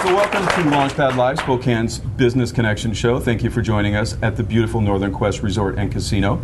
So welcome to Launchpad Live, Spokane's Business Connection Show. Thank you for joining us at the beautiful Northern Quest Resort and Casino.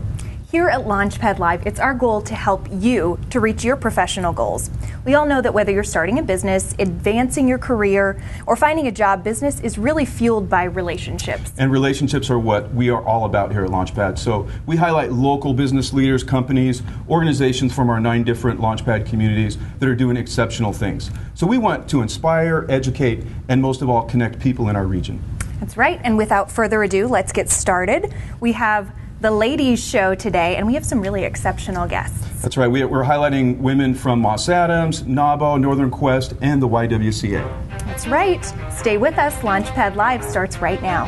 Here at Launchpad Live, it's our goal to help you to reach your professional goals. We all know that whether you're starting a business, advancing your career, or finding a job, business is really fueled by relationships. And relationships are what we are all about here at Launchpad. So we highlight local business leaders, companies, organizations from our 9 different Launchpad communities that are doing exceptional things. So we want to inspire, educate, and most of all, connect people in our region. That's right. And without further ado, let's get started. We have the ladies show today, and we have some really exceptional guests. That's right. We're highlighting women from Moss Adams, NABO, Northern Quest, and the YWCA. That's right. Stay with us. Launchpad Live starts right now.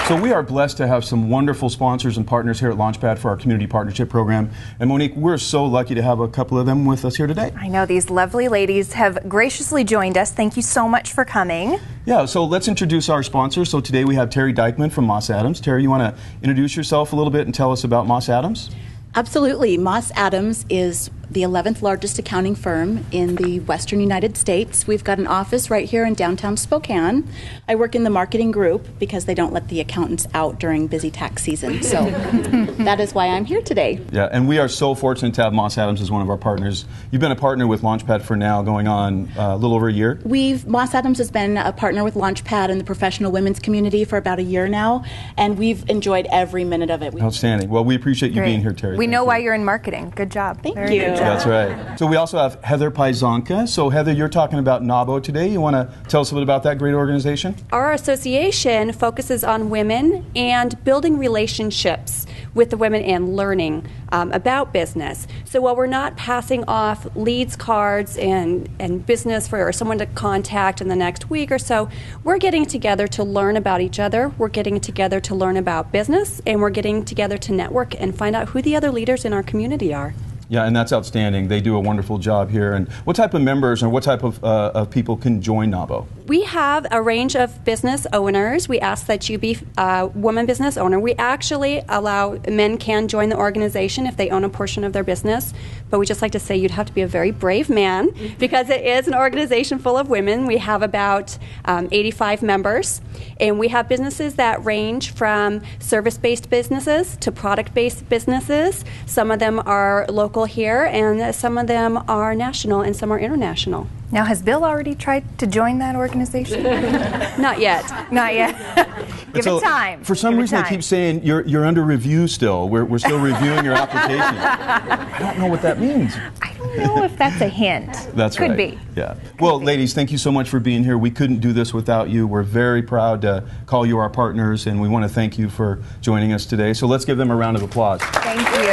So we are blessed to have some wonderful sponsors and partners here at Launchpad for our community partnership program. And Monique, we're so lucky to have a couple of them with us here today. I know, these lovely ladies have graciously joined us. Thank you so much for coming. Yeah, so let's introduce our sponsors. So today we have Terry Dykeman from Moss Adams. Terry, you want to introduce yourself a little bit and tell us about Moss Adams? Absolutely. Moss Adams is the 11th largest accounting firm in the western United States. We've got an office right here in downtown Spokane. I work in the marketing group because they don't let the accountants out during busy tax season. So that is why I'm here today. Yeah, and we are so fortunate to have Moss Adams as one of our partners. You've been a partner with Launchpad for now going on a little over a year. Moss Adams has been a partner with Launchpad in the professional women's community for about a year now, and we've enjoyed every minute of it. Outstanding. Well, we appreciate you Great. being here, Terry. We know why you're in marketing. Good job. Thank Very you. good job. That's right. So we also have Heather Pajzonka. So Heather, you're talking about NABO today. You want to tell us a bit about that great organization? Our association focuses on women and building relationships with the women and learning about business. So while we're not passing off leads cards and business for someone to contact in the next week or so, we're getting together to learn about each other, we're getting together to learn about business, and we're getting together to network and find out who the other leaders in our community are. Yeah, and that's outstanding. They do a wonderful job here. And what type of members or what type of people can join NABO? We have a range of business owners. We ask that you be a woman business owner. We actually allow men can join the organization if they own a portion of their business. But we just like to say you'd have to be a very brave man because it is an organization full of women. We have about 85 members. And we have businesses that range from service-based businesses to product-based businesses. Some of them are local here, and some of them are national, and some are international. Now, has Bill already tried to join that organization? Not yet. Not yet. Give it time. For some reason, I keep saying you're under review still. We're still reviewing your application. I don't know what that means. I don't know if that's a hint. That's right. Could be. Yeah. Well, ladies, thank you so much for being here. We couldn't do this without you. We're very proud to call you our partners, and we want to thank you for joining us today. So let's give them a round of applause. Thank you.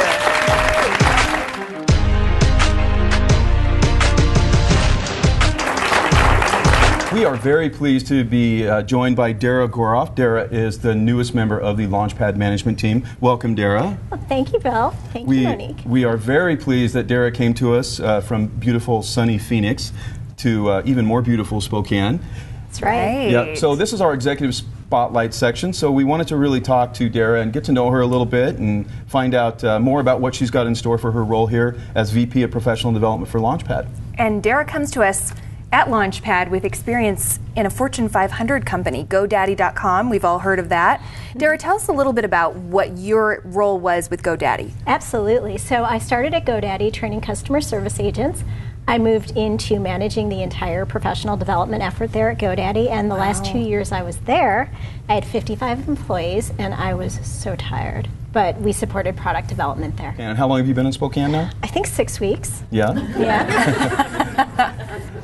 We are very pleased to be joined by Dara Goroff. Dara is the newest member of the Launchpad management team. Welcome, Dara. Well, thank you, Bill. Thank you, Monique. We are very pleased that Dara came to us from beautiful, sunny Phoenix to even more beautiful Spokane. That's right. Yeah. So this is our executive spotlight section. So we wanted to really talk to Dara and get to know her a little bit and find out more about what she's got in store for her role here as VP of Professional Development for Launchpad. And Dara comes to us at Launchpad with experience in a Fortune 500 company, GoDaddy.com. We've all heard of that. Dara, tell us a little bit about what your role was with GoDaddy. Absolutely. So I started at GoDaddy training customer service agents. I moved into managing the entire professional development effort there at GoDaddy, and the last 2 years I was there, I had 55 employees, and I was so tired. But we supported product development there. And how long have you been in Spokane now? I think 6 weeks. Yeah? Yeah.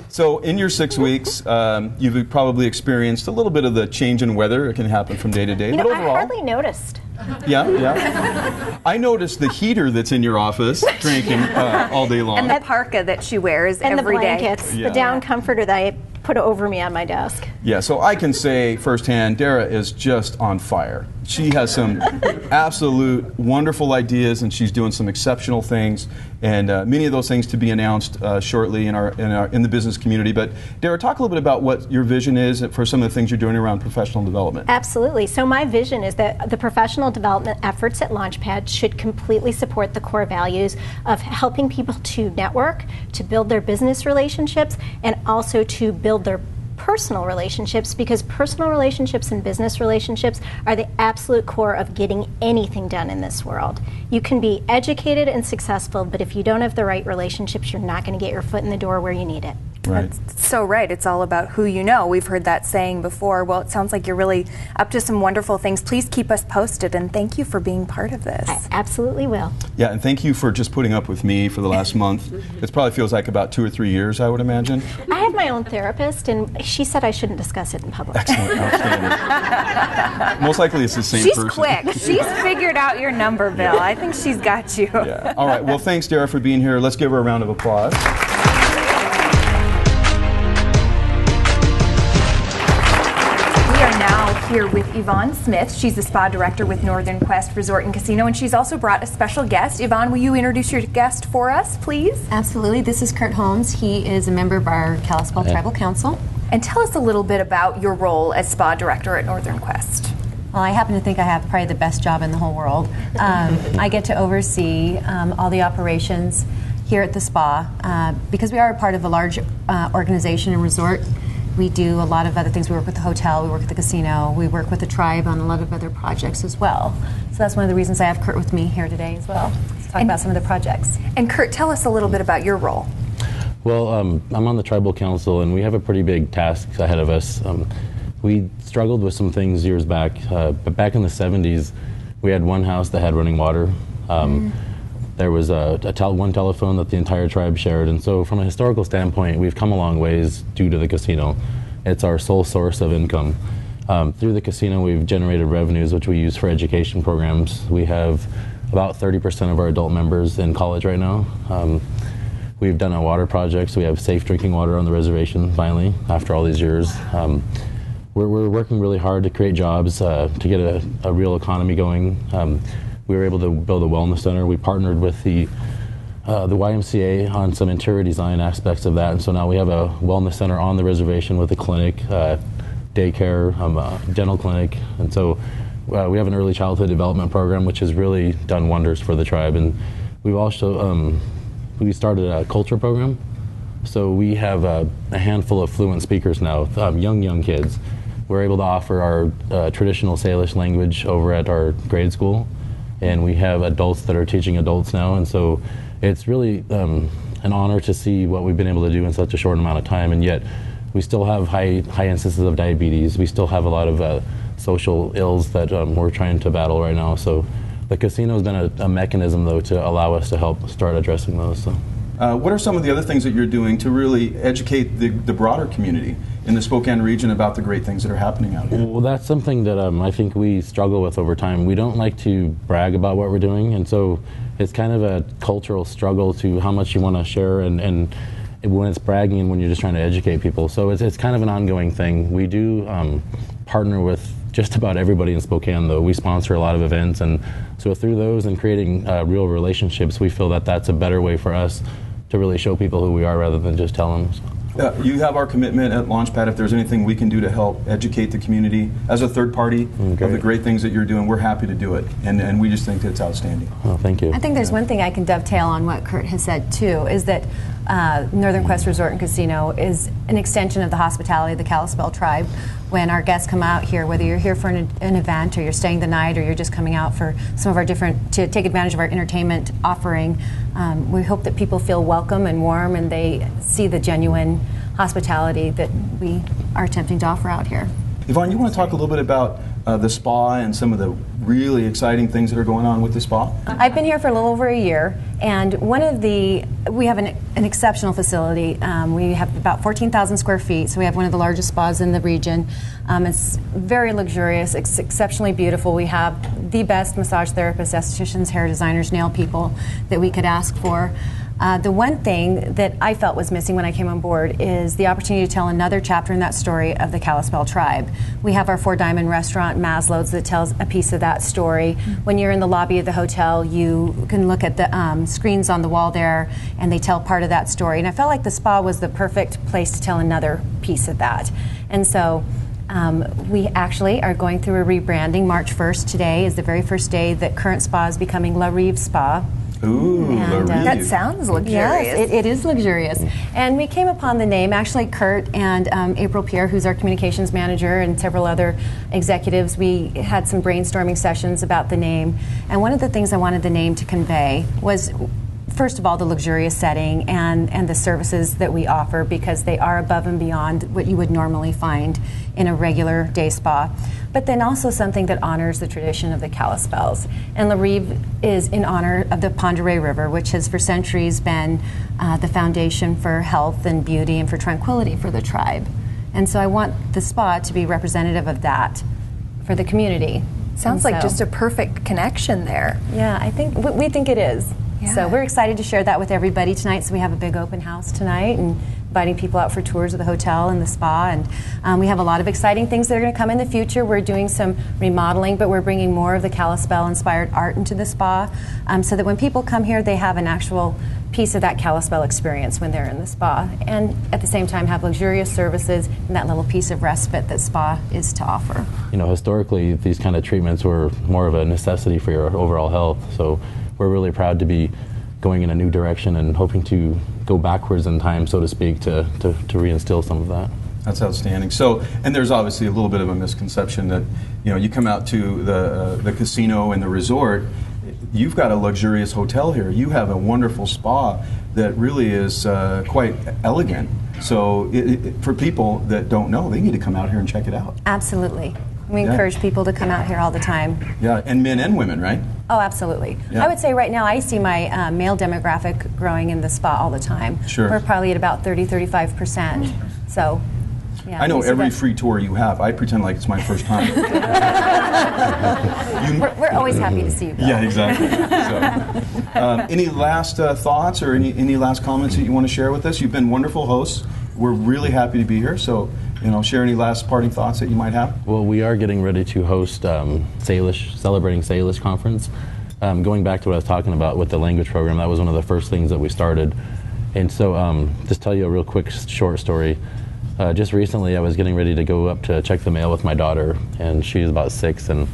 So in your 6 weeks, you've probably experienced a little bit of the change in weather. It can happen from day to day, but overall... I hardly noticed. Yeah. I noticed the heater that's in your office drinking all day long. And the parka that she wears and every day. And the blankets, Yeah. the down comforter that I put over me on my desk. Yeah, so I can say firsthand, Dara is just on fire. She has some absolute wonderful ideas, and she's doing some exceptional things. and many of those things to be announced shortly in the business community. But Dara, talk a little bit about what your vision is for some of the things you're doing around professional development. Absolutely. So my vision is that the professional development efforts at Launchpad should completely support the core values of helping people to network, to build their business relationships, and also to build their personal relationships, because personal relationships and business relationships are the absolute core of getting anything done in this world. You can be educated and successful, but if you don't have the right relationships, you're not going to get your foot in the door where you need it. Right. That's so right. It's all about who you know. We've heard that saying before. Well, it sounds like you're really up to some wonderful things. Please keep us posted, and thank you for being part of this. I absolutely will. Yeah, and thank you for just putting up with me for the last month. It probably feels like about 2 or 3 years, I would imagine. I have my own therapist, and she said I shouldn't discuss it in public. Excellent, outstanding. Most likely it's the same person. She's quick. She's figured out your number, Bill. I think she's got you. Yeah. All right, well, thanks, Dara, for being here. Let's give her a round of applause. Here with Yvonne Smith. She's the spa director with Northern Quest Resort and Casino, and she's also brought a special guest. Yvonne, will you introduce your guest for us, please? Absolutely. This is Kurt Holmes. He is a member of our Kalispell Tribal Council. And tell us a little bit about your role as spa director at Northern Quest. Well, I happen to think I have probably the best job in the whole world. I get to oversee all the operations here at the spa because we are a part of a large organization and resort. We do a lot of other things. We work with the hotel, we work with the casino, we work with the tribe on a lot of other projects as well. So that's one of the reasons I have Kurt with me here today as well, to talk about some of the projects. And Kurt, tell us a little bit about your role. Well, I'm on the tribal council, and we have a pretty big task ahead of us. We struggled with some things years back, but back in the 70s, we had one house that had running water. There was one telephone that the entire tribe shared, and so from a historical standpoint, we've come a long ways due to the casino. It's our sole source of income. Through the casino, we've generated revenues which we use for education programs. We have about 30% of our adult members in college right now. We've done a water project, so we have safe drinking water on the reservation, finally, after all these years. We're working really hard to create jobs, to get a real economy going. We were able to build a wellness center. We partnered with the YWCA on some interior design aspects of that, and so now we have a wellness center on the reservation with a clinic, daycare, dental clinic, and so we have an early childhood development program which has really done wonders for the tribe. And we've also we started a culture program, so we have a handful of fluent speakers now, young kids. We're able to offer our traditional Salish language over at our grade school, and we have adults that are teaching adults now, and so it's really an honor to see what we've been able to do in such a short amount of time, and yet we still have high instances of diabetes. We still have a lot of social ills that we're trying to battle right now. So the casino has been a mechanism, though, to allow us to help start addressing those. So. What are some of the other things that you're doing to really educate the broader community in the Spokane region about the great things that are happening out here? Well, that's something that I think we struggle with over time. We don't like to brag about what we're doing, and so it's kind of a cultural struggle to how much you want to share and when it's bragging and when you're just trying to educate people. So it's kind of an ongoing thing. We do partner with just about everybody in Spokane, though. We sponsor a lot of events, and so through those and creating real relationships, we feel that that's a better way for us to really show people who we are rather than just tell them. You have our commitment at Launchpad. If there's anything we can do to help educate the community as a third party of the great things that you're doing, we're happy to do it. And we just think that it's outstanding. Oh, thank you. I think there's one thing I can dovetail on what Kurt has said, too, is that Northern Quest Resort and Casino is an extension of the hospitality of the Kalispell tribe. When our guests come out here, whether you're here for an event or you're staying the night or you're just coming out for some of our to take advantage of our entertainment offering, we hope that people feel welcome and warm and they see the genuine hospitality that we are attempting to offer out here. Yvonne, you want to talk a little bit about the spa and some of the really exciting things that are going on with the spa? I've been here for a little over a year, and we have an exceptional facility. We have about 14,000 square feet, so we have one of the largest spas in the region. It's very luxurious, it's exceptionally beautiful. We have the best massage therapists, estheticians, hair designers, nail people that we could ask for. The one thing that I felt was missing when I came on board is the opportunity to tell another chapter in that story of the Kalispell tribe. We have our Four Diamond restaurant, Maslow's, that tells a piece of that story. When you're in the lobby of the hotel, you can look at the screens on the wall there, and they tell part of that story. And I felt like the spa was the perfect place to tell another piece of that. And so we actually are going through a rebranding. March 1st today is the very first day that Current Spa is becoming La Rive Spa. Ooh, La Rive. That sounds luxurious. Yes, it is luxurious. And we came upon the name, actually Kurt and April Pierre, who's our communications manager, and several other executives, we had some brainstorming sessions about the name. And one of the things I wanted the name to convey was, first of all, the luxurious setting and the services that we offer, because they are above and beyond what you would normally find in a regular day spa. But then also something that honors the tradition of the Kalispels. And La Rive is in honor of the Pend d'Oreille River, which has for centuries been the foundation for health and beauty and for tranquility for the tribe. And so I want the spa to be representative of that for the community. Sounds And like so- just a perfect connection there. Yeah, I think we think it is. Yeah. So we're excited to share that with everybody tonight. So we have a big open house tonight and inviting people out for tours of the hotel and the spa. And we have a lot of exciting things that are going to come in the future. We're doing some remodeling, but we're bringing more of the Kalispel-inspired art into the spa, so that when people come here, they have an actual piece of that Kalispel experience when they're in the spa. And at the same time, have luxurious services and that little piece of respite that spa is to offer. You know, historically, these kind of treatments were more of a necessity for your overall health. So we're really proud to be going in a new direction and hoping to go backwards in time, so to speak, to reinstill some of that. That's outstanding. So, and there's obviously a little bit of a misconception that, you know, you come out to the casino and the resort, you've got a luxurious hotel here. You have a wonderful spa that really is quite elegant. So for people that don't know, they need to come out here and check it out. Absolutely. We Yeah. encourage people to come out here all the time. Yeah, and men and women, right? Oh, absolutely. Yeah. I would say right now I see my male demographic growing in the spa all the time. Sure. We're probably at about 30-35%. So, yeah. I know we see every that. free tour you have, I pretend like it's my first time. We're always happy to see you, Bill. Yeah, exactly. So, any last thoughts or any last comments that you want to share with us? You've been wonderful hosts. We're really happy to be here. So, you know, share any last parting thoughts that you might have. Well, we are getting ready to host Salish, Celebrating Salish Conference. Going back to what I was talking about with the language program, that was one of the first things that we started. And so, just tell you a real quick short story. Just recently, I was getting ready to go up to check the mail with my daughter, and she's about 6, and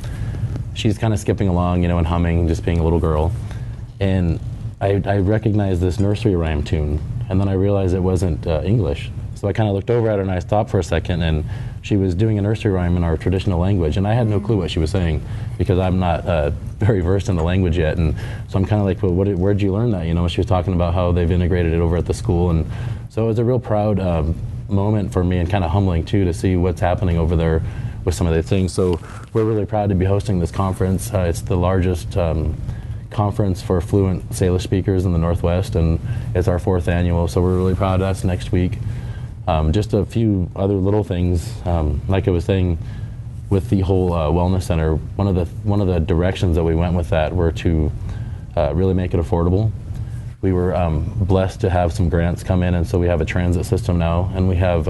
she's kind of skipping along, you know, and humming, just being a little girl. And I recognized this nursery rhyme tune, and then I realized it wasn't English. So I kind of looked over at her and I stopped for a second, and she was doing a nursery rhyme in our traditional language, and I had no clue what she was saying because I'm not very versed in the language yet. And so I'm kind of like, well, where'd you learn that? You know, she was talking about how they've integrated it over at the school, and so it was a real proud moment for me and kind of humbling too to see what's happening over there with some of the things. So we're really proud to be hosting this conference. It's the largest conference for fluent Salish speakers in the Northwest, and it's our 4th annual, so we're really proud. That's next week. Just a few other little things, like I was saying, with the whole wellness center. One of the directions that we went with that were to really make it affordable. We were blessed to have some grants come in, and so we have a transit system now, and we have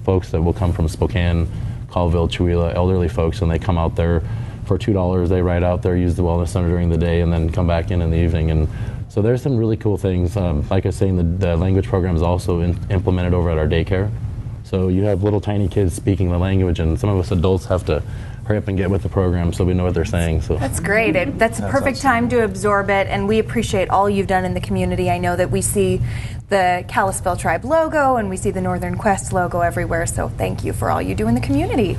folks that will come from Spokane, Colville, Chewelah, elderly folks, and they come out there for $2. They ride out there, use the wellness center during the day, and then come back in the evening. And so there's some really cool things. Like I was saying, the language program is also implemented over at our daycare. So you have little tiny kids speaking the language, and some of us adults have to hurry up and get with the program so we know what they're saying. So That's great. That's a perfect awesome. time to absorb it, and we appreciate all you've done in the community. I know that we see the Kalispel Tribe logo and we see the Northern Quest logo everywhere, so thank you for all you do in the community.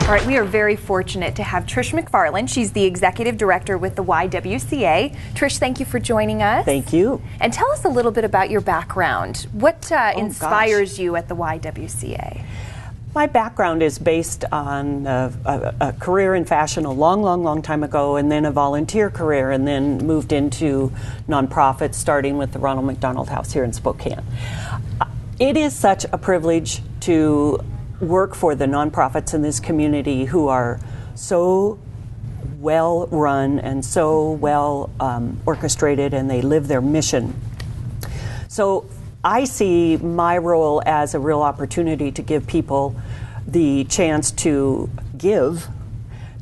All right, we are very fortunate to have Trish McFarland. She's the executive director with the YWCA. Trish, thank you for joining us. Thank you. And tell us a little bit about your background. What inspires gosh. you at the YWCA? My background is based on a career in fashion a long time ago, and then a volunteer career, and then moved into nonprofits, starting with the Ronald McDonald House here in Spokane. It is such a privilege to work for the nonprofits in this community who are so well run and so well orchestrated, and they live their mission. So I see my role as a real opportunity to give people the chance to give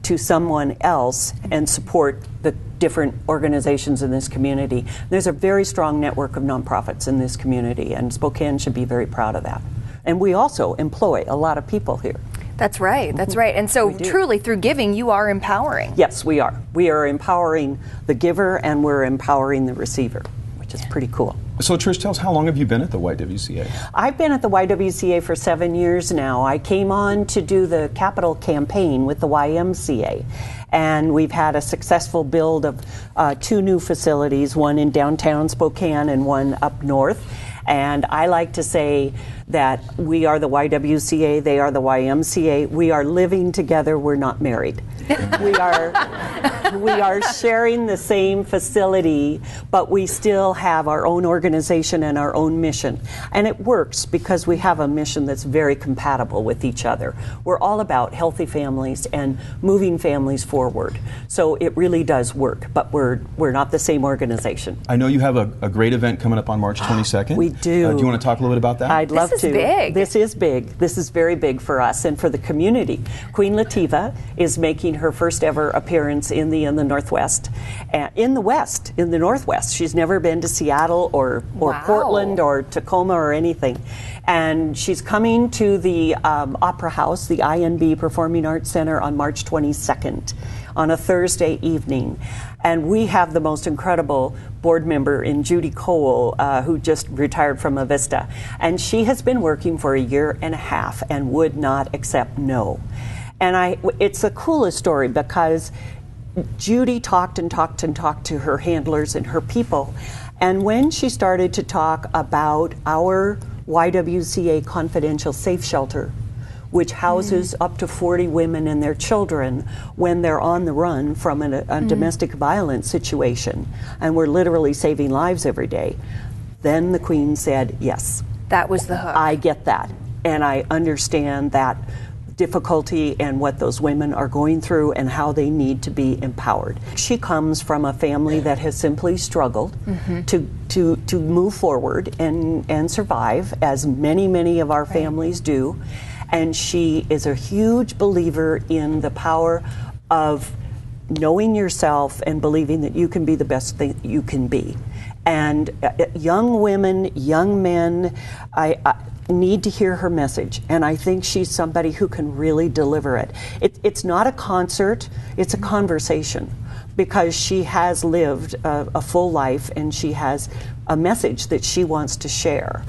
to someone else and support the different organizations in this community. There's a very strong network of nonprofits in this community, and Spokane should be very proud of that. And we also employ a lot of people here. That's right, that's right. And so truly through giving, you are empowering. Yes, we are. We are empowering the giver and we're empowering the receiver, which is pretty cool. So Trish, tell us, how long have you been at the YWCA? I've been at the YWCA for 7 years now. I came on to do the capital campaign with the YMCA, and we've had a successful build of 2 new facilities, one in downtown Spokane and one up north. And I like to say that we are the YWCA, they are the YMCA. We are living together, we're not married. We are sharing the same facility, but we still have our own organization and our own mission. And it works because we have a mission that's very compatible with each other. We're all about healthy families and moving families forward. So it really does work, but we're not the same organization. I know you have a great event coming up on March 22nd. We do. Do you want to talk a little bit about that? I'd love to. This is big. This is big. This is very big for us and for the community. Queen Latifah is making her first ever appearance in the Northwest, in the Northwest. She's never been to Seattle or Portland or Tacoma or anything, and she's coming to the Opera House, the INB Performing Arts Center, on March 22nd, on a Thursday evening. And we have the most incredible board member in Judy Cole, who just retired from Avista, and she has been working for 1.5 years and would not accept no. And it's the coolest story because Judy talked and talked and talked to her handlers and her people. And when she started to talk about our YWCA Confidential Safe Shelter, which houses up to 40 women and their children when they're on the run from a domestic violence situation, and we're literally saving lives every day, then the Queen said, yes. That was the hook. I get that, and I understand that difficulty and what those women are going through and how they need to be empowered. She comes from a family that has simply struggled to move forward and survive, as many of our families do. And she is a huge believer in the power of knowing yourself and believing that you can be the best thing you can be. And young women, young men, I need to hear her message, and I think she's somebody who can really deliver it. It's not a concert, it's a conversation, because she has lived a full life and she has a message that she wants to share.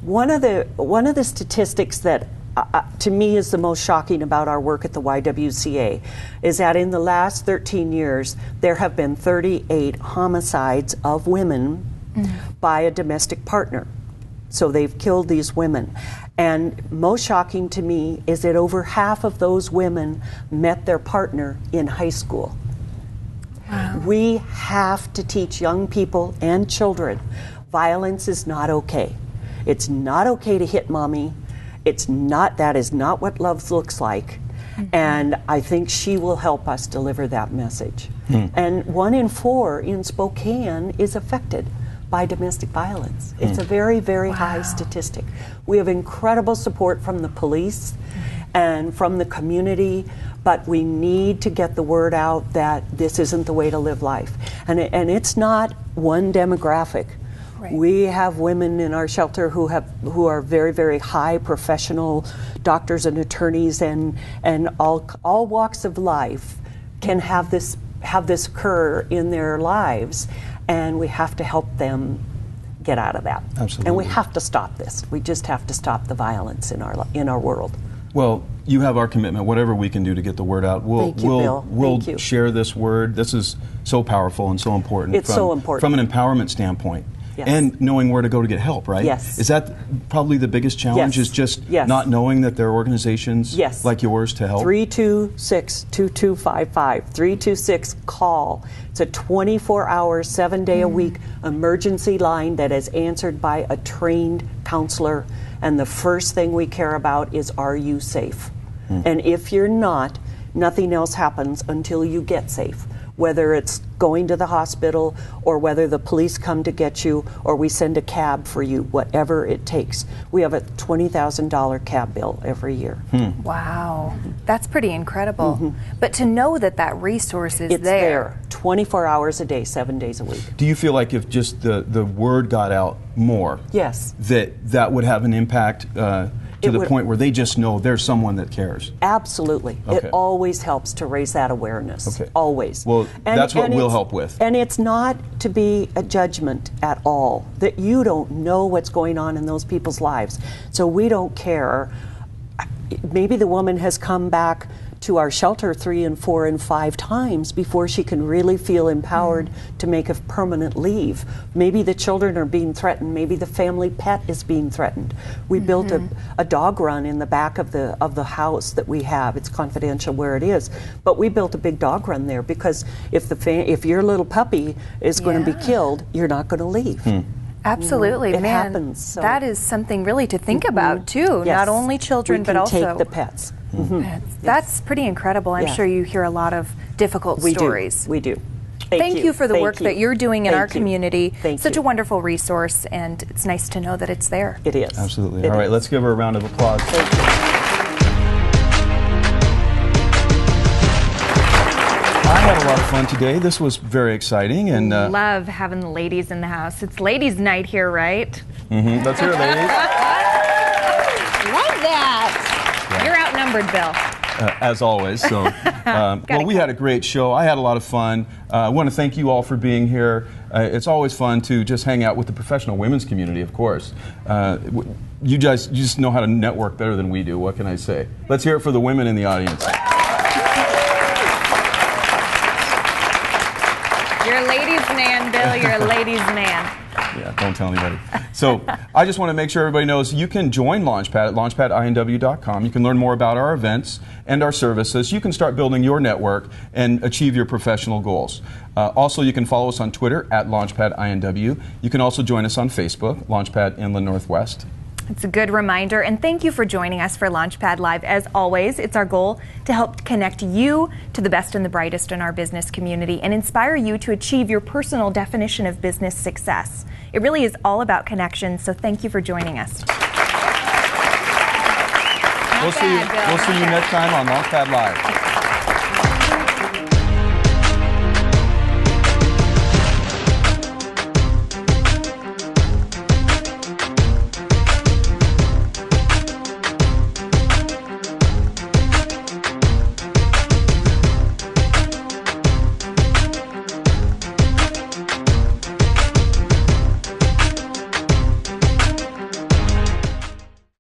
One of the statistics that to me is the most shocking about our work at the YWCA is that in the last 13 years there have been 38 homicides of women by a domestic partner. So they've killed these women. And most shocking to me is that over half of those women met their partner in high school. Wow. We have to teach young people and children violence is not okay. It's not okay to hit mommy. That is not what love looks like. And I think she will help us deliver that message. And 1 in 4 in Spokane is affected by domestic violence. It's a very, very high statistic. We have incredible support from the police and from the community, but we need to get the word out that this isn't the way to live life. And it's not one demographic. Right. We have women in our shelter who are very, very high professional doctors and attorneys and all walks of life can have this occur in their lives, and we have to help them get out of that. Absolutely. And we have to stop this. We just have to stop the violence in our world. Well, you have our commitment. Whatever we can do to get the word out, we'll share this word. This is so powerful and so important. It's so important from an empowerment standpoint. Yes. And knowing where to go to get help, right? Yes. Is that probably the biggest challenge? Yes. Is just Yes. not knowing that there are organizations like yours to help? 326-2255. 326 call. It's a 24-hour, 7-day-a-week emergency line that is answered by a trained counselor. And the first thing we care about is, are you safe? And if you're not, nothing else happens until you get safe. whether it's going to the hospital or whether the police come to get you or we send a cab for you, whatever it takes. We have a $20,000 cab bill every year. Wow, that's pretty incredible. But to know that that resource is It's there 24 hours a day, 7 days a week. Do you feel like if just the word got out more, Yes. that would have an impact to It the would- point where they just know there's someone that cares? Absolutely. Okay. It always helps to raise that awareness. Okay. Always. Well, that's what we'll it's- help with. And it's not to be a judgment at all, that you don't know what's going on in those people's lives. So we don't care. Maybe the woman has come back to our shelter 3 and 4 and 5 times before she can really feel empowered to make a permanent leave. Maybe the children are being threatened. Maybe the family pet is being threatened. We built a dog run in the back of the house that we have. It's confidential where it is, but we built a big dog run there because if your little puppy is going to be killed, you're not going to leave. Absolutely, It man. happens, so- That is something really to think about too. Yes. Not only children, we but can also take the pets. That's pretty incredible. I'm Yeah. sure you hear a lot of difficult We stories. do. We do. Thank you for the Thank work you. that you're doing in Thank our you. community. Thank Such you. a wonderful resource, and it's nice to know that it's there. It is. Absolutely. It All right, is. let's give her a round of applause. Thank you. I had a lot of fun today. This was very exciting, and Love having the ladies in the house. It's ladies' night here, right? let's hear it, ladies. Love that. You're outnumbered, Bill. As always. So, well, we had a great show. I had a lot of fun. I want to thank you all for being here. It's always fun to just hang out with the professional women's community, of course. You just know how to network better than we do. What can I say? Let's hear it for the women in the audience. You're a ladies' man, Bill. You're a ladies' man. Yeah, don't tell anybody. So I just want to make sure everybody knows you can join Launchpad at launchpadinw.com. You can learn more about our events and our services. You can start building your network and achieve your professional goals. Also, you can follow us on Twitter at LaunchpadINW. You can also join us on Facebook, Launchpad Inland Northwest. It's a good reminder, and thank you for joining us for Launchpad Live. As always, it's our goal to help connect you to the best and the brightest in our business community and inspire you to achieve your personal definition of business success. It really is all about connections, so thank you for joining us. We'll see you next time on Launchpad Live.